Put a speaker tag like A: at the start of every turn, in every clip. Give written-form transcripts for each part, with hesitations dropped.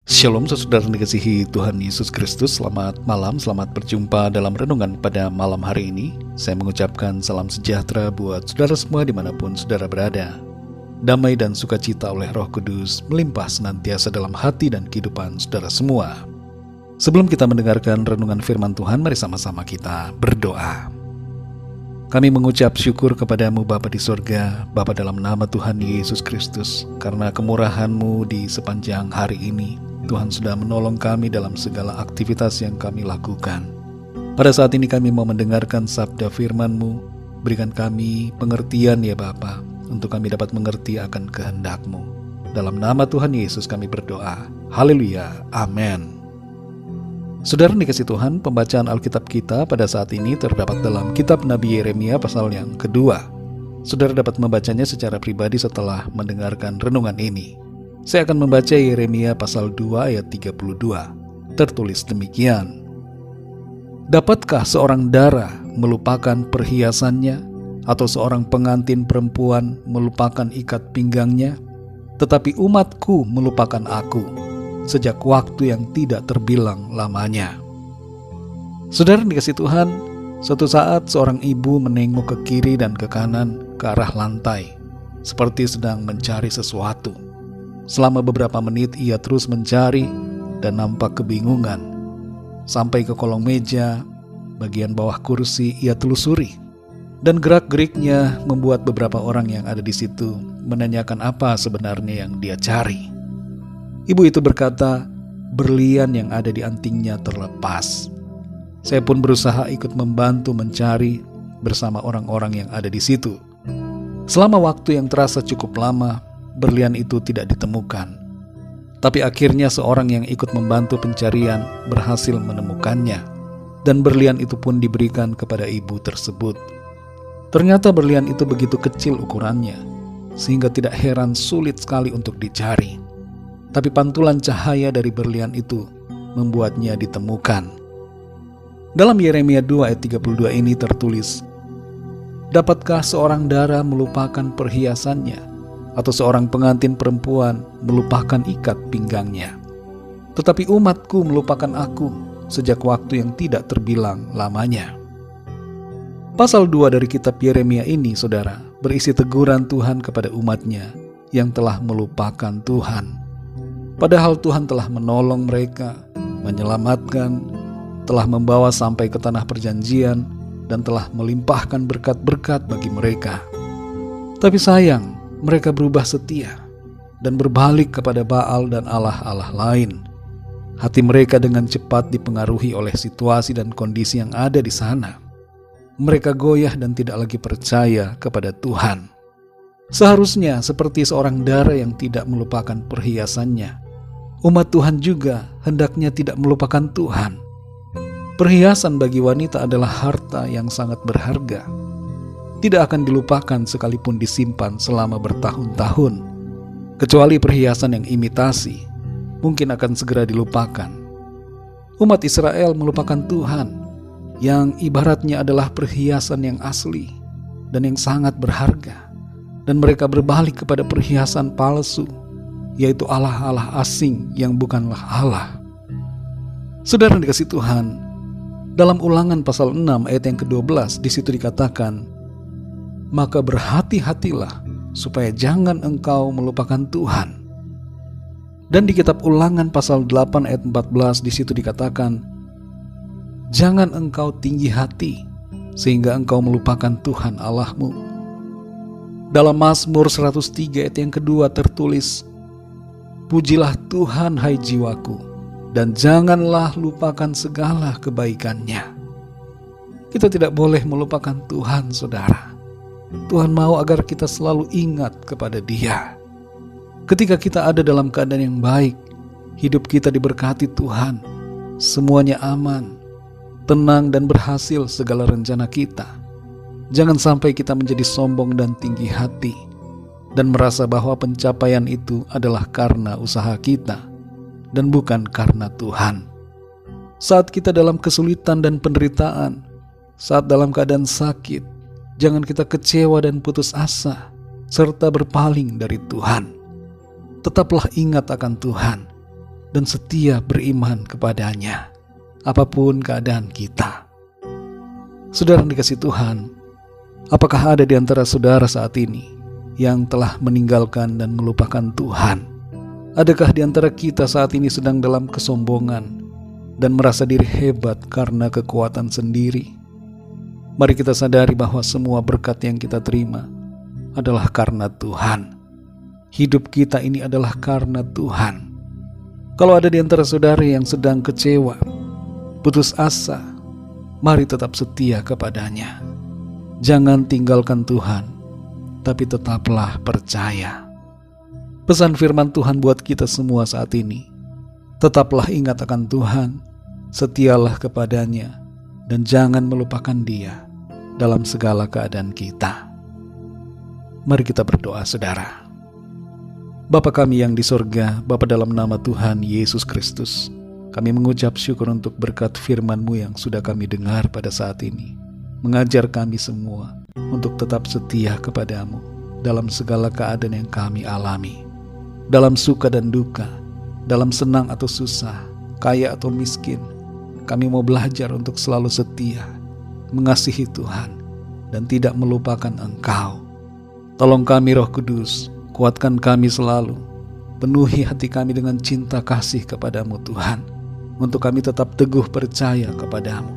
A: Shalom saudara yang dikasihi Tuhan Yesus Kristus. Selamat malam, selamat berjumpa dalam renungan pada malam hari ini. Saya mengucapkan salam sejahtera buat saudara semua dimanapun saudara berada. Damai dan sukacita oleh Roh Kudus melimpah senantiasa dalam hati dan kehidupan saudara semua. Sebelum kita mendengarkan renungan firman Tuhan, mari sama-sama kita berdoa. Kami mengucap syukur kepadamu Bapa di sorga, Bapa dalam nama Tuhan Yesus Kristus, karena kemurahan-Mu di sepanjang hari ini. Tuhan sudah menolong kami dalam segala aktivitas yang kami lakukan. Pada saat ini kami mau mendengarkan sabda firman-Mu. Berikan kami pengertian ya Bapa, untuk kami dapat mengerti akan kehendak-Mu. Dalam nama Tuhan Yesus kami berdoa. Haleluya. Amin. Saudara dikasih Tuhan, pembacaan Alkitab kita pada saat ini terdapat dalam kitab Nabi Yeremia pasal yang kedua. Saudara dapat membacanya secara pribadi setelah mendengarkan renungan ini. Saya akan membaca Yeremia pasal 2 ayat 32. Tertulis demikian. Dapatkah seorang dara melupakan perhiasannya, atau seorang pengantin perempuan melupakan ikat pinggangnya? Tetapi umatku melupakan aku, sejak waktu yang tidak terbilang lamanya. Saudara dikasih Tuhan, suatu saat seorang ibu menengok ke kiri dan ke kanan ke arah lantai, seperti sedang mencari sesuatu. Selama beberapa menit ia terus mencari dan nampak kebingungan. Sampai ke kolong meja, bagian bawah kursi ia telusuri. Dan gerak-geriknya membuat beberapa orang yang ada di situ menanyakan apa sebenarnya yang dia cari. Ibu itu berkata, berlian yang ada di antingnya terlepas. Saya pun berusaha ikut membantu mencari bersama orang-orang yang ada di situ. Selama waktu yang terasa cukup lama, berlian itu tidak ditemukan. Tapi akhirnya seorang yang ikut membantu pencarian berhasil menemukannya, dan berlian itu pun diberikan kepada ibu tersebut. Ternyata berlian itu begitu kecil ukurannya, sehingga tidak heran sulit sekali untuk dicari. Tapi pantulan cahaya dari berlian itu membuatnya ditemukan. Dalam Yeremia 2 ayat 32 ini tertulis, dapatkah seorang dara melupakan perhiasannya, atau seorang pengantin perempuan melupakan ikat pinggangnya? Tetapi umatku melupakan aku, sejak waktu yang tidak terbilang lamanya. Pasal 2 dari kitab Yeremia ini, saudara, berisi teguran Tuhan kepada umatnya yang telah melupakan Tuhan. Padahal Tuhan telah menolong mereka, menyelamatkan, telah membawa sampai ke tanah perjanjian, dan telah melimpahkan berkat-berkat bagi mereka. Tapi sayang, mereka berubah setia dan berbalik kepada Baal dan Allah-Allah lain. Hati mereka dengan cepat dipengaruhi oleh situasi dan kondisi yang ada di sana. Mereka goyah dan tidak lagi percaya kepada Tuhan. Seharusnya seperti seorang dara yang tidak melupakan perhiasannya, umat Tuhan juga hendaknya tidak melupakan Tuhan. Perhiasan bagi wanita adalah harta yang sangat berharga. Tidak akan dilupakan sekalipun disimpan selama bertahun-tahun. Kecuali perhiasan yang imitasi, mungkin akan segera dilupakan. Umat Israel melupakan Tuhan, yang ibaratnya adalah perhiasan yang asli dan yang sangat berharga. Dan mereka berbalik kepada perhiasan palsu, yaitu Allah-Allah asing yang bukanlah Allah. Saudara dikasih Tuhan, dalam Ulangan pasal 6 ayat yang ke-12 di situ dikatakan, maka berhati-hatilah supaya jangan engkau melupakan Tuhan. Dan di kitab Ulangan pasal 8 ayat 14 di situ dikatakan, jangan engkau tinggi hati sehingga engkau melupakan Tuhan Allahmu. Dalam Mazmur 103 ayat yang kedua tertulis, pujilah Tuhan hai jiwaku, dan janganlah lupakan segala kebaikannya. Kita tidak boleh melupakan Tuhan, saudara. Tuhan mau agar kita selalu ingat kepada Dia. Ketika kita ada dalam keadaan yang baik, hidup kita diberkati Tuhan, semuanya aman, tenang dan berhasil segala rencana kita. Jangan sampai kita menjadi sombong dan tinggi hati, dan merasa bahwa pencapaian itu adalah karena usaha kita, dan bukan karena Tuhan. Saat kita dalam kesulitan dan penderitaan, saat dalam keadaan sakit, jangan kita kecewa dan putus asa, serta berpaling dari Tuhan. Tetaplah ingat akan Tuhan. dan setia beriman kepadanya, apapun keadaan kita. Saudara yang dikasihi Tuhan, apakah ada di antara saudara saat ini yang telah meninggalkan dan melupakan Tuhan? Adakah di antara kita saat ini sedang dalam kesombongan dan merasa diri hebat karena kekuatan sendiri? Mari kita sadari bahwa semua berkat yang kita terima adalah karena Tuhan. Hidup kita ini adalah karena Tuhan. Kalau ada di antara saudara yang sedang kecewa, putus asa, mari tetap setia kepadanya. Jangan tinggalkan Tuhan, tapi tetaplah percaya. Pesan firman Tuhan buat kita semua saat ini, tetaplah ingat akan Tuhan, setialah kepadanya, dan jangan melupakan Dia dalam segala keadaan kita. Mari kita berdoa, saudara. Bapa kami yang di sorga, Bapa, dalam nama Tuhan Yesus Kristus, kami mengucap syukur untuk berkat firman-Mu yang sudah kami dengar pada saat ini. Mengajar kami semua untuk tetap setia kepada-Mu dalam segala keadaan yang kami alami. Dalam suka dan duka, dalam senang atau susah, kaya atau miskin, kami mau belajar untuk selalu setia, mengasihi Tuhan, dan tidak melupakan Engkau. Tolong kami Roh Kudus, kuatkan kami selalu, penuhi hati kami dengan cinta kasih kepada-Mu Tuhan, untuk kami tetap teguh percaya kepada-Mu,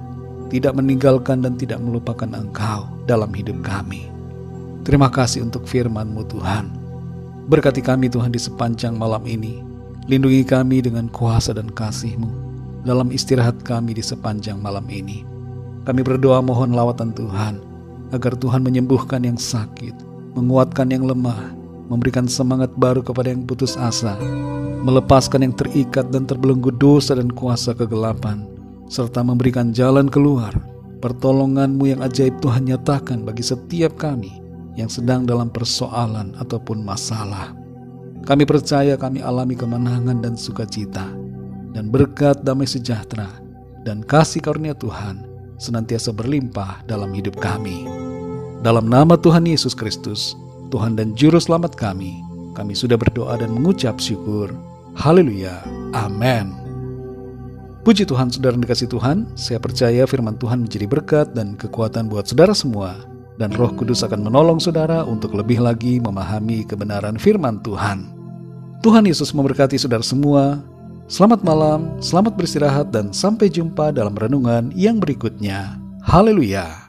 A: tidak meninggalkan dan tidak melupakan Engkau dalam hidup kami. Terima kasih untuk firman-Mu Tuhan. Berkati kami Tuhan di sepanjang malam ini, lindungi kami dengan kuasa dan kasih-Mu dalam istirahat kami di sepanjang malam ini. Kami berdoa mohon lawatan Tuhan, agar Tuhan menyembuhkan yang sakit, menguatkan yang lemah, memberikan semangat baru kepada yang putus asa, melepaskan yang terikat dan terbelenggu dosa dan kuasa kegelapan, serta memberikan jalan keluar. Pertolongan-Mu yang ajaib Tuhan nyatakan bagi setiap kami yang sedang dalam persoalan ataupun masalah. Kami percaya kami alami kemenangan dan sukacita, dan berkat damai sejahtera dan kasih karunia Tuhan senantiasa berlimpah dalam hidup kami. Dalam nama Tuhan Yesus Kristus, Tuhan dan Juru Selamat kami sudah berdoa dan mengucap syukur. Haleluya. Amin. Puji Tuhan, saudara yang dikasihi Tuhan, saya percaya firman Tuhan menjadi berkat dan kekuatan buat saudara semua, dan Roh Kudus akan menolong saudara untuk lebih lagi memahami kebenaran firman Tuhan. Tuhan Yesus memberkati saudara semua. Selamat malam, selamat beristirahat, dan sampai jumpa dalam renungan yang berikutnya. Haleluya.